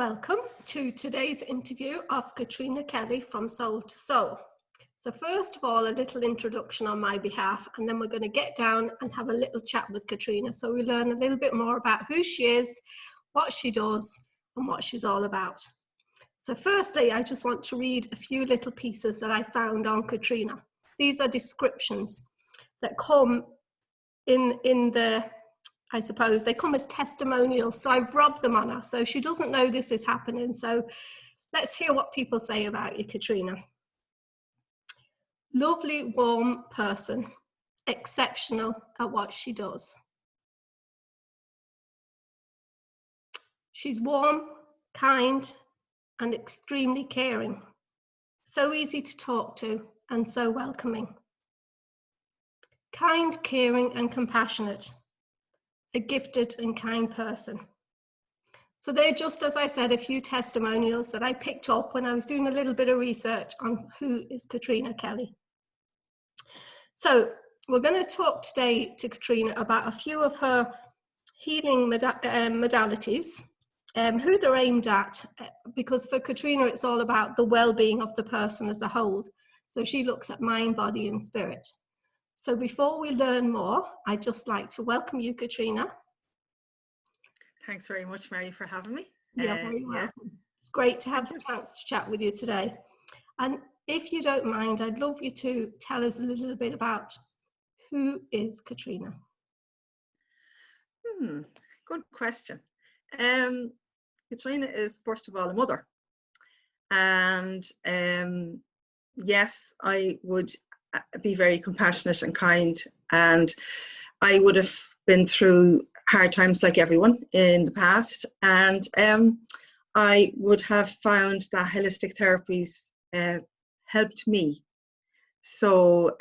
Welcome to today's interview of Katrina Kelly from Soul to Soul. So first of all, a little introduction on my behalf, and then we're going to get down and have a little chat with Katrina so we learn a little bit more about who she is, what she does, and what she's all about. So firstly, I just want to read a few little pieces that I found on Katrina. These are descriptions that come in the, I suppose, they come as testimonials. So I've rubbed them on her. So she doesn't know this is happening. So let's hear what people say about you, Katrina. Lovely, warm person, exceptional at what she does. She's warm, kind, and extremely caring. So easy to talk to and so welcoming. Kind, caring, and compassionate. A gifted and kind person. So they're just, as I said, a few testimonials that I picked up when I was doing a little bit of research on who is Katrina Kelly. So we're going to talk today to Katrina about a few of her healing modalities, who they're aimed at, because for Katrina it's all about the well-being of the person as a whole. So she looks at mind, body and spirit. So before we learn more, I'd just like to welcome you, Katrina. Thanks very much, Mary, for having me. You're very welcome. It's great to have the chance to chat with you today. And if you don't mind, I'd love you to tell us a little bit about who is Katrina. Good question. Katrina is, first of all, a mother. And yes, I would be very compassionate and kind. And I would have been through hard times like everyone in the past. And I would have found that holistic therapies helped me. So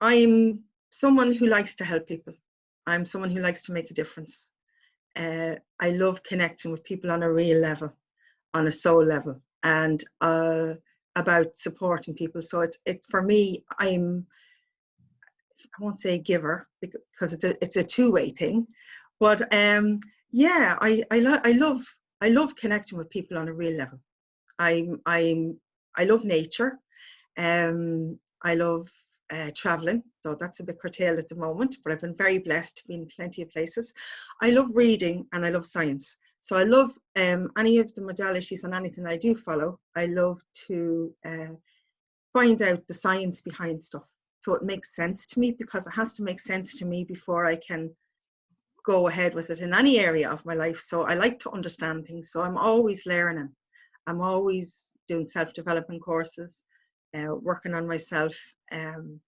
I'm someone who likes to help people. I'm someone who likes to make a difference. I love connecting with people on a real level, on a soul level, and about supporting people. So it's for me, I won't say giver because it's a two-way thing, but yeah, I love connecting with people on a real level. I love nature. I love traveling, though that's a bit curtailed at the moment, but I've been very blessed to be in plenty of places. I love reading and I love science. So I love any of the modalities and anything I do follow. I love to find out the science behind stuff. So it makes sense to me, because it has to make sense to me before I can go ahead with it in any area of my life. So I like to understand things. So I'm always learning. I'm always doing self-development courses, working on myself, and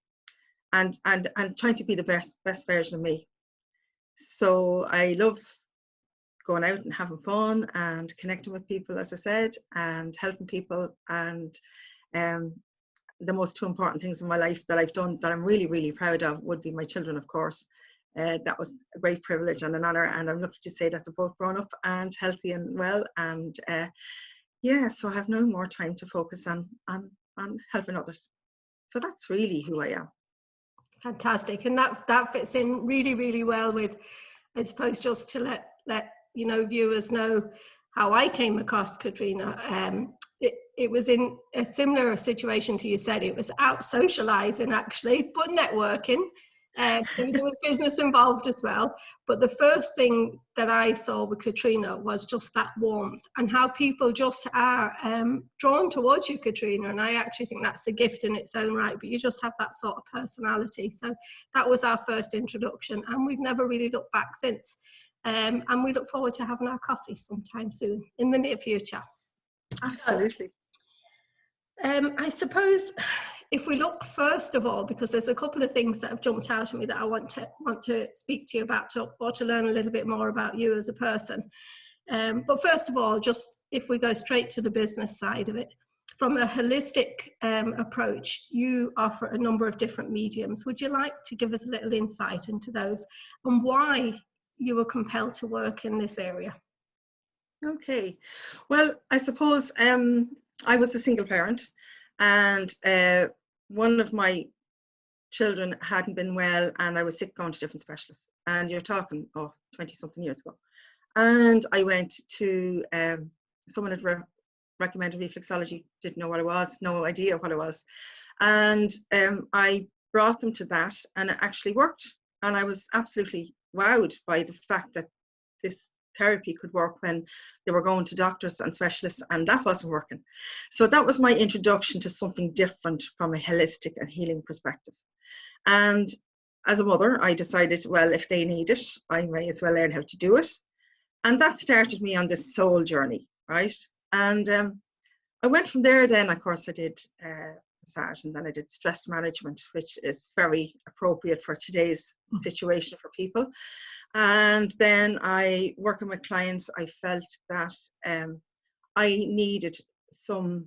trying to be the best version of me. So I love going out and having fun and connecting with people, as I said, and helping people. And the most two important things in my life that I've done that I'm really, really proud of would be my children, of course. That was a great privilege and an honor, and I'm lucky to say that they're both grown up and healthy and well. And yeah, so I have no more time to focus on helping others. So that's really who I am. Fantastic. And that fits in really, really well with, I suppose, just to let you know, viewers know how I came across Katrina. It was in a similar situation to you said. It was out socializing actually, but networking. So there was business involved as well. But the first thing that I saw with Katrina was just that warmth and how people just are drawn towards you, Katrina. And I actually think that's a gift in its own right, but you just have that sort of personality. So that was our first introduction, and we've never really looked back since. And we look forward to having our coffee sometime soon in the near future. Absolutely. So, I suppose if we look first of all, because there's a couple of things that have jumped out at me that I want to speak to you about, or to learn a little bit more about you as a person. But first of all, just if we go straight to the business side of it, from a holistic approach, you offer a number of different mediums. Would you like to give us a little insight into those and why you were compelled to work in this area? Okay, well, I suppose I was a single parent, and one of my children hadn't been well, and I was sick, going to different specialists. And you're talking 20 something years ago. And I went to, someone had recommended reflexology, didn't know what it was, no idea what it was. And I brought them to that, and it actually worked. And I was absolutely wowed by the fact that this therapy could work when they were going to doctors and specialists, and that wasn't working. So that was my introduction to something different from a holistic and healing perspective. And as a mother, I decided, well, if they need it, I may as well learn how to do it. And that started me on this soul journey, right? And I went from there. Then, of course, I did massage, and then I did stress management, which is very appropriate for today's situation for people. And then I, working with clients, I felt that I needed some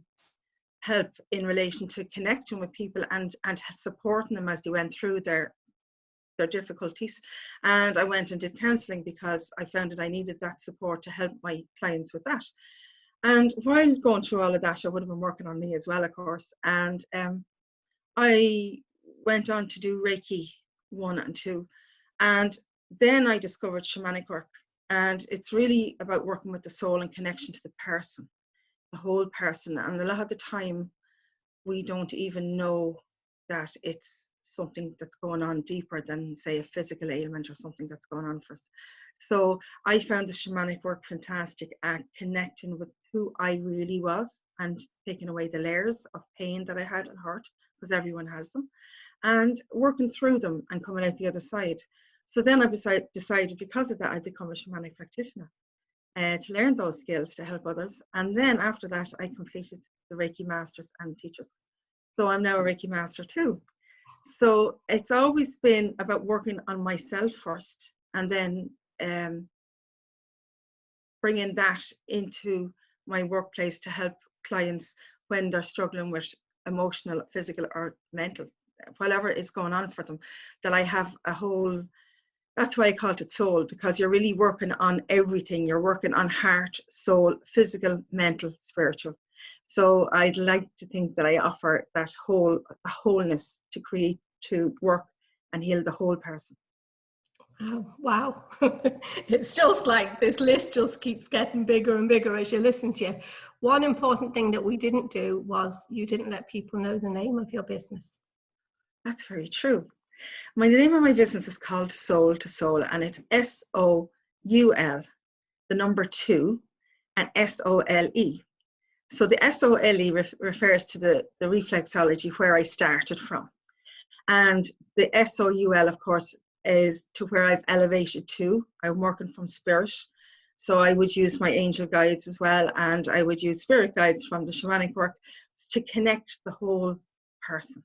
help in relation to connecting with people and supporting them as they went through their difficulties. And I went and did counselling because I found that I needed that support to help my clients with that. And while going through all of that, I would have been working on me as well, of course. And I went on to do Reiki 1 and 2. And then I discovered shamanic work. And it's really about working with the soul and connection to the person, the whole person. And a lot of the time, we don't even know that it's something that's going on deeper than, say, a physical ailment or something that's going on for us. So I found the shamanic work fantastic at connecting with who I really was and taking away the layers of pain that I had and hurt, because everyone has them, and working through them and coming out the other side. So then I decided because of that, I'd become a shamanic practitioner to learn those skills to help others. And then after that, I completed the Reiki Masters and Teachers. So I'm now a Reiki Master too. So it's always been about working on myself first, and then bringing that into my workplace to help clients when they're struggling with emotional, physical, or mental, whatever is going on for them, that I have a whole, that's why I called it soul, because you're really working on everything. You're working on heart, soul, physical, mental, spiritual. So I'd like to think that I offer that wholeness to create, to work and heal the whole person. Oh, wow. It's just like this list just keeps getting bigger and bigger as you listen to you. One important thing that we didn't do was you didn't let people know the name of your business. That's very true. The name of my business is called Soul to Soul, and it's SOUL, the number 2, and SOLE. So the SOLE refers to the reflexology where I started from. And the SOUL, of course, is to where I've elevated to. I'm working from spirit. So I would use my angel guides as well, and I would use spirit guides from the shamanic work to connect the whole person.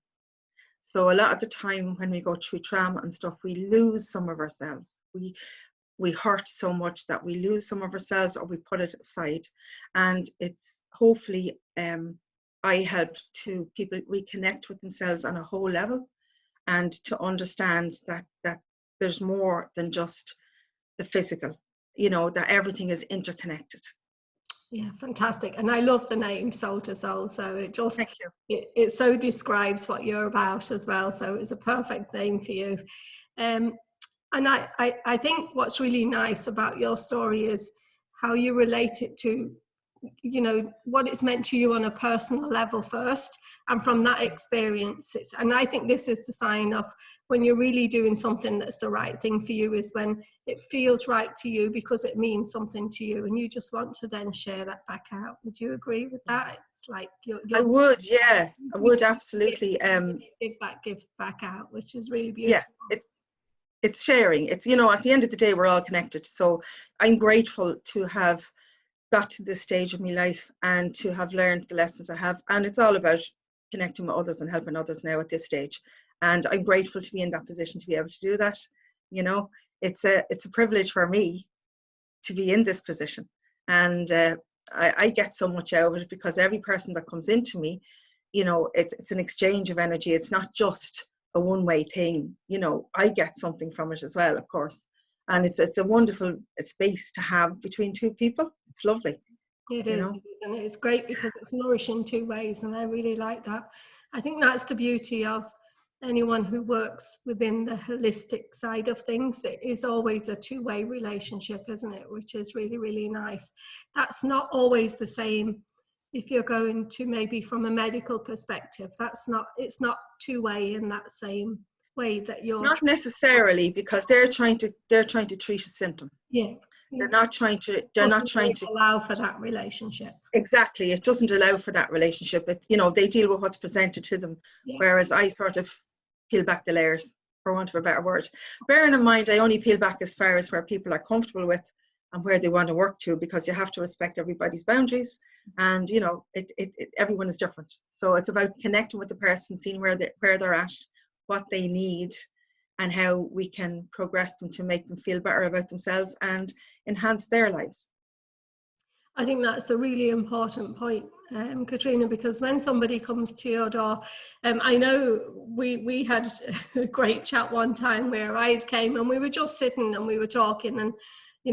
So a lot of the time when we go through trauma and stuff, we lose some of ourselves. We hurt so much that we lose some of ourselves, or we put it aside. And it's hopefully I help to people reconnect with themselves on a whole level, and to understand that there's more than just the physical, that everything is interconnected. Yeah, fantastic. And I love the name Soul to Soul. So it just, Thank you. it so describes what you're about as well. So it's a perfect name for you. And I think what's really nice about your story is how you relate it to, what it's meant to you on a personal level first. And from that experience, and I think this is the sign of when you're really doing something that's the right thing for you, is when it feels right to you because it means something to you, and you just want to then share that back out. Would you agree with that? It's like I would, yeah, I would absolutely. Give that gift back out, which is really beautiful. Yeah, it's sharing. It's, at the end of the day, we're all connected. So I'm grateful to have got to this stage of my life and to have learned the lessons I have. And it's all about connecting with others and helping others now at this stage. And I'm grateful to be in that position to be able to do that. It's a privilege for me to be in this position. And I get so much out of it, because every person that comes into me, it's an exchange of energy. It's not just a one-way thing. I get something from it as well, of course. And it's a wonderful space to have between two people. It's lovely. It is, and it's great because it's nourishing two ways, and I really like that. I think that's the beauty of anyone who works within the holistic side of things, it is always a two-way relationship, isn't it? Which is really, really nice. That's not always the same if you're going to maybe from a medical perspective. It's not two-way in that same way that you're Not necessarily, because they're trying to treat a symptom. yeah. They're not trying to allow for that relationship. Exactly. It doesn't allow for that relationship. It, they deal with what's presented to them. Yeah. Whereas I sort of peel back the layers, for want of a better word. Bearing in mind, I only peel back as far as where people are comfortable with and where they want to work to, because you have to respect everybody's boundaries, and everyone is different. So it's about connecting with the person, seeing where they're at, what they need, and how we can progress them to make them feel better about themselves and enhance their lives. I think that's a really important point, Katrina, because when somebody comes to your door, I know we had a great chat one time where I came and we were just sitting and we were talking, and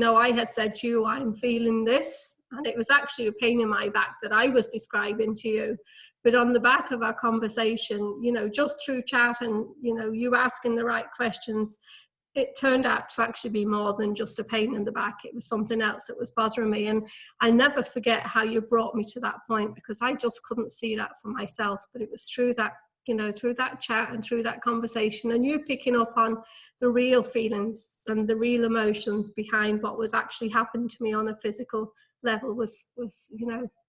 I had said to you, I'm feeling this, and it was actually a pain in my back that I was describing to you. But on the back of our conversation, just through chat and you asking the right questions, it turned out to actually be more than just a pain in the back. It was something else that was bothering me. And I'll never forget how you brought me to that point, because I just couldn't see that for myself. But it was through that, through that chat and through that conversation, and you picking up on the real feelings and the real emotions behind what was actually happening to me on a physical level was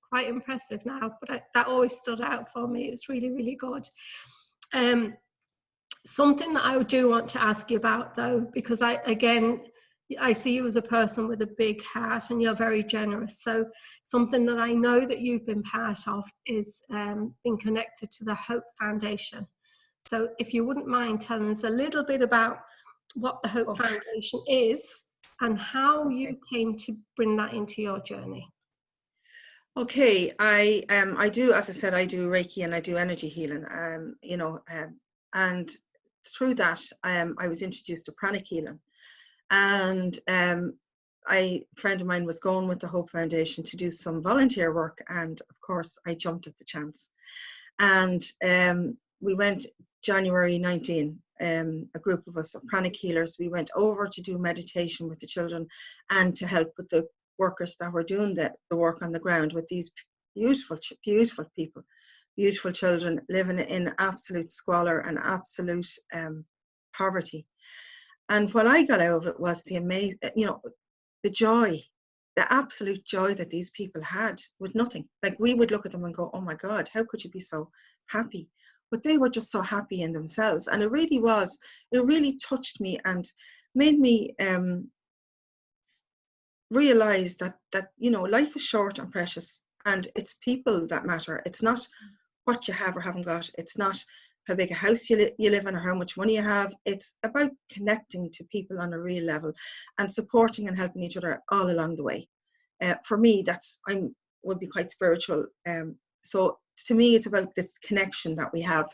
quite impressive now. But that always stood out for me. It's really, really good. Something that I do want to ask you about, though, because I see you as a person with a big heart and you're very generous. So something that I know that you've been part of is being connected to the Hope Foundation. So if you wouldn't mind telling us a little bit about what the Hope Foundation is and how you came to bring that into your journey. Okay, I do, as I said, I do Reiki and I do energy healing, and through that, I was introduced to pranic healing, and a friend of mine was going with the Hope Foundation to do some volunteer work, and of course I jumped at the chance, and we went January 19, a group of us pranic healers. We went over to do meditation with the children and to help with the workers that were doing the work on the ground with these beautiful people, beautiful children living in absolute squalor and absolute poverty. And what I got out of it was the amazing, the joy, the absolute joy that these people had with nothing. Like, we would look at them and go, oh my God, how could you be so happy? But they were just so happy in themselves. And it really touched me and made me realize that life is short and precious, and it's people that matter. It's not what you have or haven't got. It's not how big a house you live in or how much money you have. It's about connecting to people on a real level and supporting and helping each other all along the way. For me, would be quite spiritual. So to me, it's about this connection that we have.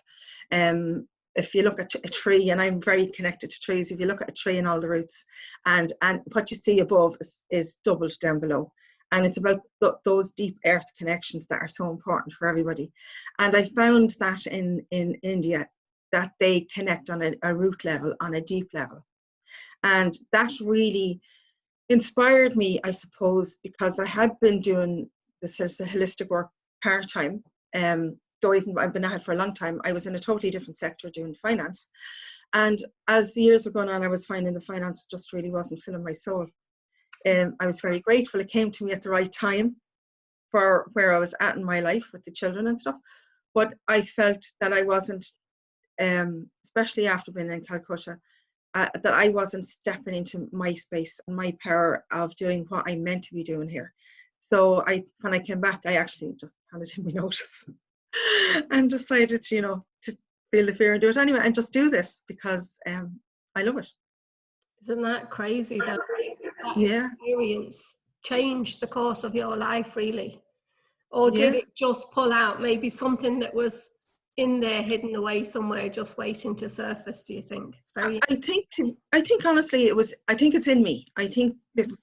If you look at a tree, and I'm very connected to trees, if you look at a tree and all the roots, and what you see above is doubled down below. And it's about those deep earth connections that are so important for everybody. And I found that in India, that they connect on a root level, on a deep level. And that really inspired me, I suppose, because I had been doing this holistic work part-time. Though even I've been at it for a long time, I was in a totally different sector doing finance. And as the years were going on, I was finding the finance just really wasn't filling my soul. I was very grateful it came to me at the right time for where I was at in my life with the children and stuff. But I felt that I wasn't, especially after being in Calcutta, that I wasn't stepping into my space and my power of doing what I meant to be doing here. So when I came back, I actually just handed in my notice and decided to feel the fear and do it anyway, and just do this because I love it. Isn't that crazy that Yeah. experience changed the course of your life, really? Or did it just pull out maybe something that was in there hidden away somewhere just waiting to surface, do you think? It's very I think honestly I think it's in me. I think this,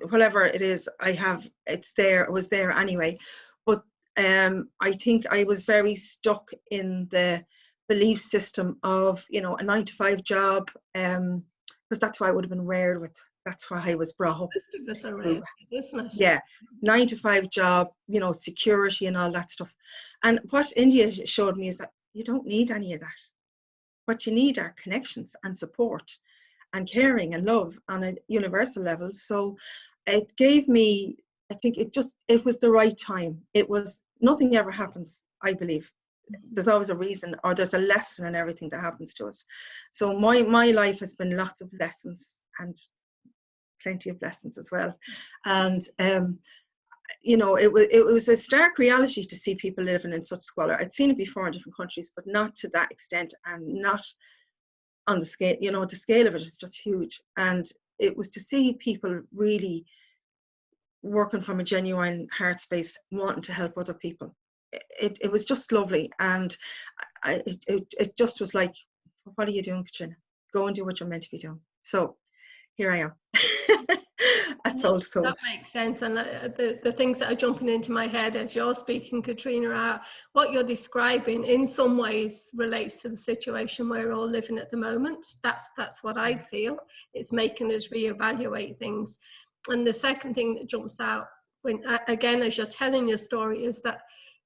whatever it is it was there anyway. But I think I was very stuck in the belief system of, you know, a 9-to-5 job, because that's what I would have been reared with. That's why I was brought up. Most of us are real, isn't it? Yeah, 9-to-5 job, you know, security and all that stuff. And what India showed me is that you don't need any of that. What you need are connections and support and caring and love on a universal level. So it gave me, I think it was the right time. It was, nothing ever happens, I believe. There's always a reason, or there's a lesson in everything that happens to us. So my life has been lots of lessons, and plenty of lessons as well. And you know, it was a stark reality to see people living in such squalor. I'd seen it before in different countries, but not to that extent, and not on the scale, you know, the scale of it is just huge. And it was to see people really working from a genuine heart space, wanting to help other people. It was just lovely. And it just was like, what are you doing, Katrina? Go and do what you're meant to be doing. So here I am. At Soul to Soul. That makes sense. And the things that are jumping into my head as you're speaking, Katrina, are what you're describing in some ways relates to the situation we're all living at the moment. That's what I feel. It's making us reevaluate things. And the second thing that jumps out, when again, as you're telling your story, is that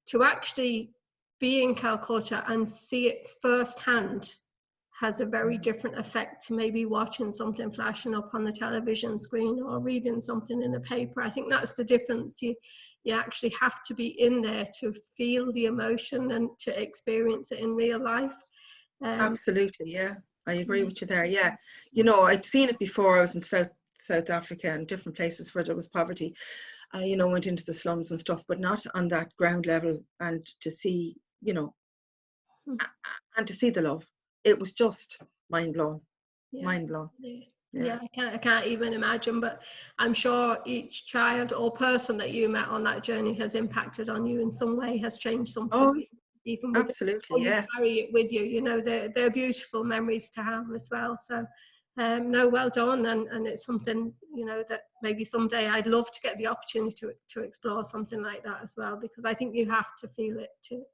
to actually be in Calcutta and see it firsthand has a very different effect to maybe watching something flashing up on the television screen or reading something in a paper. I think that's the difference. You actually have to be in there to feel the emotion and to experience it in real life. Absolutely, yeah. I agree with you there, yeah. You know, I'd seen it before. I was in South Africa and different places where there was poverty. You know, went into the slums and stuff, but not on that ground level. And to see, you know, and to see the love. It was just mind blowing. Yeah. Mind blowing. Yeah, I can't even imagine, but I'm sure each child or person that you met on that journey has impacted on you in some way, has changed something. Oh, even with absolutely, you carry it with you. You know, they're beautiful memories to have as well. So, no, well done, and it's something, you know, that maybe someday I'd love to get the opportunity to explore something like that as well, because I think you have to feel it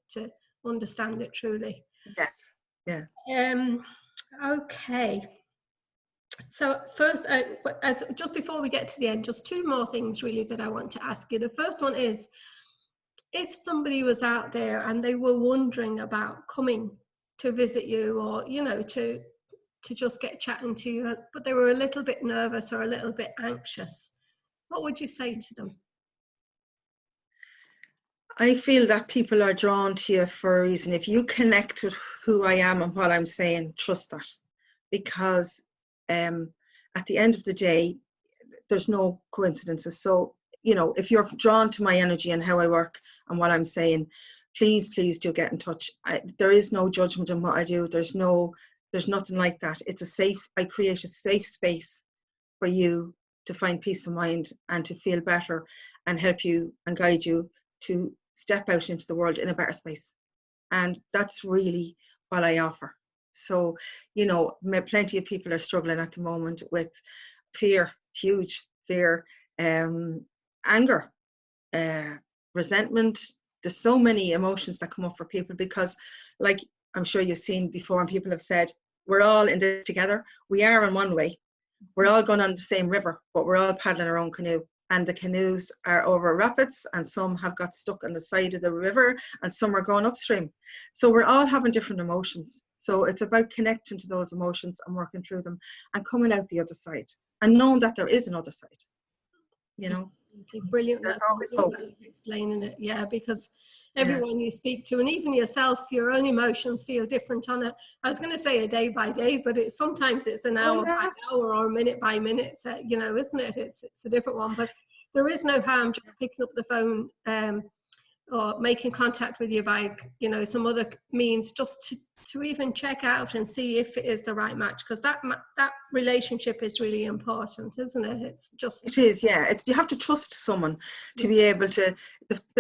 to understand it truly. Yes. Yeah. Okay. So first, as just before we get to the end, just two more things really that I want to ask you. The first one is, if somebody was out there and they were wondering about coming to visit you, or, you know, to just get chatting to you, but they were a little bit nervous or a little bit anxious, what would you say to them? I feel that people are drawn to you for a reason. If you connect with who I am and what I'm saying, trust that. Because at the end of the day, there's no coincidences. So, you know, if you're drawn to my energy and how I work and what I'm saying, please do get in touch. There is no judgment in what I do. There's nothing like that. I create a safe space for you to find peace of mind and to feel better, and help you and guide you to step out into the world in a better space. And that's really what I offer. So, you know, plenty of people are struggling at the moment with fear, huge fear, anger, resentment. There's so many emotions that come up for people because, like I'm sure you've seen before, and people have said, we're all in this together. We are in one way. We're all going on the same river, but we're all paddling our own canoe. And the canoes are over rapids, and some have got stuck on the side of the river, and some are going upstream. So we're all having different emotions. So it's about connecting to those emotions and working through them and coming out the other side and knowing that there is another side. You know, brilliant. There's That's always hope. Explaining it, yeah, because everyone you speak to, and even yourself, your own emotions feel different on I was going to say a day by day, but sometimes it's an hour by hour or minute by minute, so, you know, isn't it? It's a different one, but there is no harm just picking up the phone or making contact with you by, you know, some other means, just to even check out and see if it is the right match, because that relationship is really important, isn't it? It is, yeah. You have to trust someone to be able to.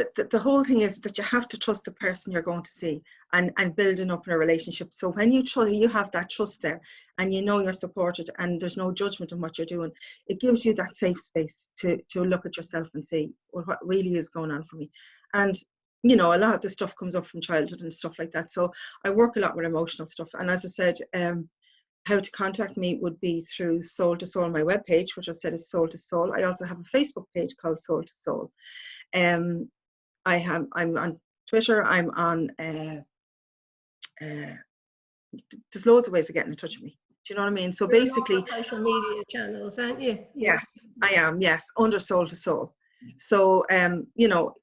The whole thing is that you have to trust the person you're going to see, and building up a relationship. So when you have that trust there, and you know you're supported, and there's no judgment in what you're doing, it gives you that safe space to look at yourself and say, well, what really is going on for me. And you know, a lot of the stuff comes up from childhood and stuff like that. So I work a lot with emotional stuff. And as I said, how to contact me would be through Soul to Soul, my webpage, which I said is Soul to Soul. I also have a Facebook page called Soul to Soul. I'm on Twitter. I'm on, there's loads of ways of getting in touch with me. Do you know what I mean? So You're on basically, all the social media channels, aren't you? Yeah. yes, I am. Yes, under Soul to Soul. So, you know,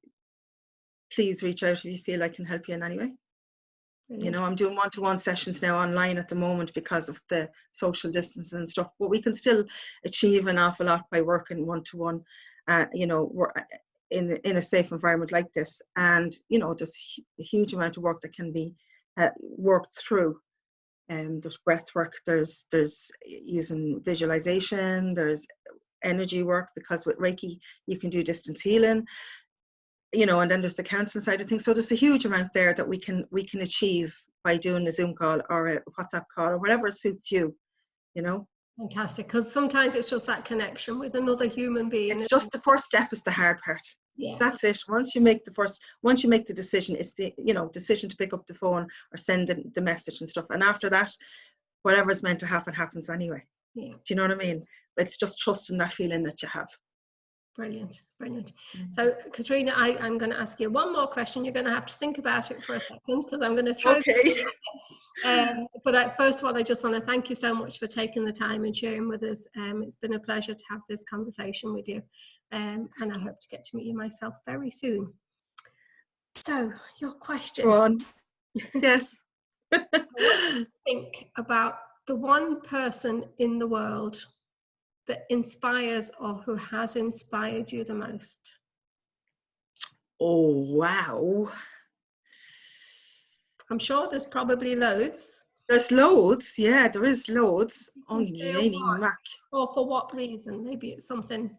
please reach out if you feel I can help you in any way. Brilliant. You know, I'm doing one-to-one sessions now online at the moment because of the social distance and stuff, but we can still achieve an awful lot by working one-to-one, you know, in a safe environment like this. And, you know, there's a huge amount of work that can be worked through. And there's breath work, there's using visualization, there's energy work, because with Reiki, you can do distance healing. You know, and then there's the counseling side of things. So there's a huge amount there that we can achieve by doing a Zoom call or a WhatsApp call or whatever suits you, you know. Fantastic, because sometimes it's just that connection with another human being. It's just the first step is the hard part. Yeah. That's it. Once you make the decision, it's the, you know, decision to pick up the phone or send the message and stuff. And after that, whatever's meant to happen happens anyway. Yeah. Do you know what I mean? It's just trusting that feeling that you have. Brilliant, brilliant. So, Katrina, I'm going to ask you one more question. You're going to have to think about it for a second, because I'm going to throw. Okay. But first of all, I just want to thank you so much for taking the time and sharing with us. It's been a pleasure to have this conversation with you, and I hope to get to meet you myself very soon. So, your question. Go on. Yes. What do you think about the one person in the world that inspires or who has inspired you the most? Oh, wow. I'm sure there's probably loads. There's loads. Yeah, there is loads. Oh, Can you share Janie one? Mac. Or for what reason? Maybe it's something.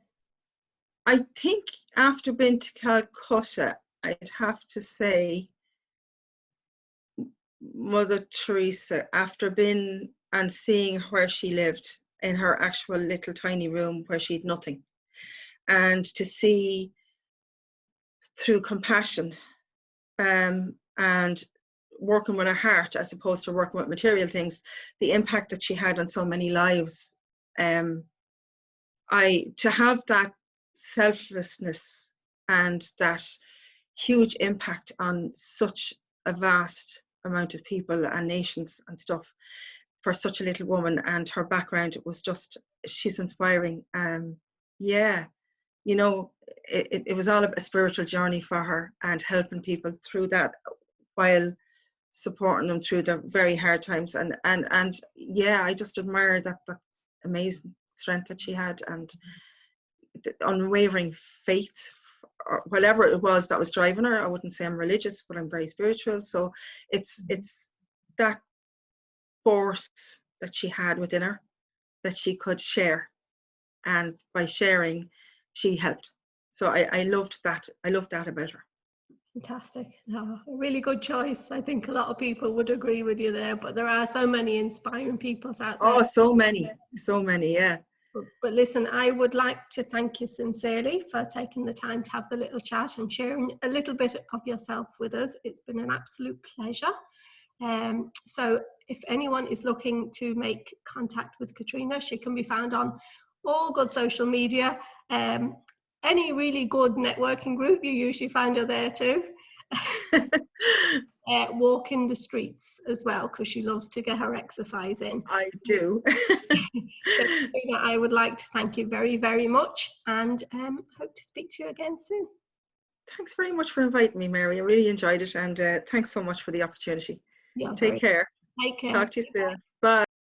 I think after being to Calcutta, I'd have to say Mother Teresa, after being and seeing where she lived in her actual little tiny room where she'd nothing, and to see through compassion and working with her heart as opposed to working with material things, the impact that she had on so many lives. To have that selflessness and that huge impact on such a vast amount of people and nations and stuff for such a little woman, and her background, it was just, she's inspiring. Yeah, you know, it was all a spiritual journey for her and helping people through that while supporting them through the very hard times. And yeah, I just admire that amazing strength that she had and the unwavering faith, or whatever it was that was driving her. I wouldn't say I'm religious, but I'm very spiritual. So it's that force that she had within her that she could share, and by sharing, she helped. So I loved that. I loved that about her. Fantastic. Oh, a really good choice. I think a lot of people would agree with you there, but there are so many inspiring people out there. Oh, so many, yeah. But listen, I would like to thank you sincerely for taking the time to have the little chat and sharing a little bit of yourself with us. It's been an absolute pleasure. So if anyone is looking to make contact with Katrina, she can be found on all good social media. Any really good networking group, you usually find her there too. Walking the streets as well, because she loves to get her exercise in. I do. So, Katrina, I would like to thank you very, very much, and hope to speak to you again soon. Thanks very much for inviting me, Mary. I really enjoyed it, and thanks so much for the opportunity. Take care. Take care. Talk to you soon.